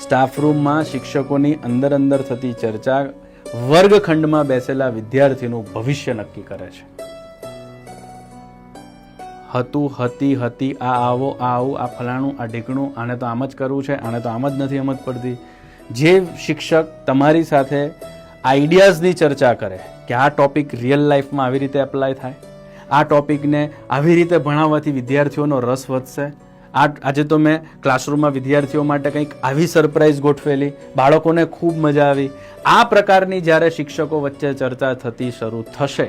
સ્ટાફરૂમમાં શિક્ષકોની અંદર થતી ચર્ચા વર્ગખંડમાં બેસેલા વિદ્યાર્થીનું ભવિષ્ય નક્કી કરે છે. હતું, હતી, આ આવો, આ આવું, આ ફલાણું, આ ઢીકણું, આને તો આમ જ કરવું છે, આને તો આમ જ નથી સમજ પડતી. જે શિક્ષક તમારી સાથે આઈડિયાઝની ચર્ચા કરે કે આ ટોપિક રિયલ લાઈફમાં આવી રીતે એપ્લાય થાય, આ ટોપિકને આવી રીતે ભણાવવાથી વિદ્યાર્થીઓનો રસ વધશે. આજે તો મેં ક્લાસરૂમમાં વિદ્યાર્થીઓ માટે કંઈક આવી સરપ્રાઈઝ ગોઠવેલી, બાળકોને ખૂબ મજા આવી. આ પ્રકારની જ્યારે શિક્ષકો વચ્ચે ચર્ચા થતી શરૂ થશે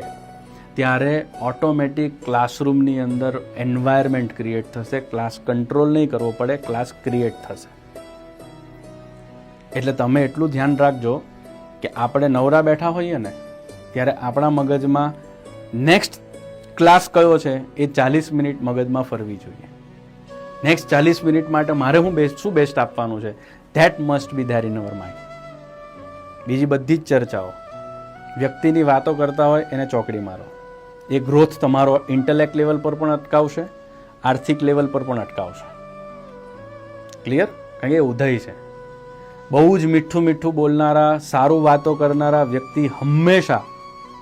ત્યારે ઓટોમેટિક ક્લાસરૂમની અંદર એન્વાયરમેન્ટ ક્રિએટ થશે. ક્લાસ કંટ્રોલ નહીં કરવો પડે, ક્લાસ ક્રિએટ થશે. એટલે તમે એટલું ધ્યાન રાખજો કે આપણે નવરા બેઠા હોઈએ ને ત્યારે આપણા મગજમાં નેક્સ્ટ ક્લાસ કયો છે એ 40 મિનિટ મગજમાં ફરવી જોઈએ. નેક્સ્ટ 40 મિનિટ માટે મારે શું બેસ્ટ આપવાનું છે, that must be there in our mind. બીજી બધી જ ચર્ચાઓ, વ્યક્તિની વાતો કરતા હોય એને ચોકડી મારો. એ ગ્રોથ તમારો ઇન્ટેલેક્ટ લેવલ પર પણ અટકાવશે, આર્થિક લેવલ પર પણ અટકાવશે. ક્લિયર? કારણ કે એ ઉદય છે. બહુ જ મીઠું બોલનારા, સારું વાતો કરનારા વ્યક્તિ હંમેશા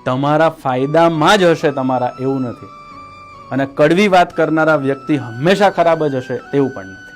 તમારા ફાયદામાં જ હશે, તમારા એવું નથી. અને કડવી વાત કરનારા વ્યક્તિ હંમેશા ખરાબ જ હશે એવું પણ નથી.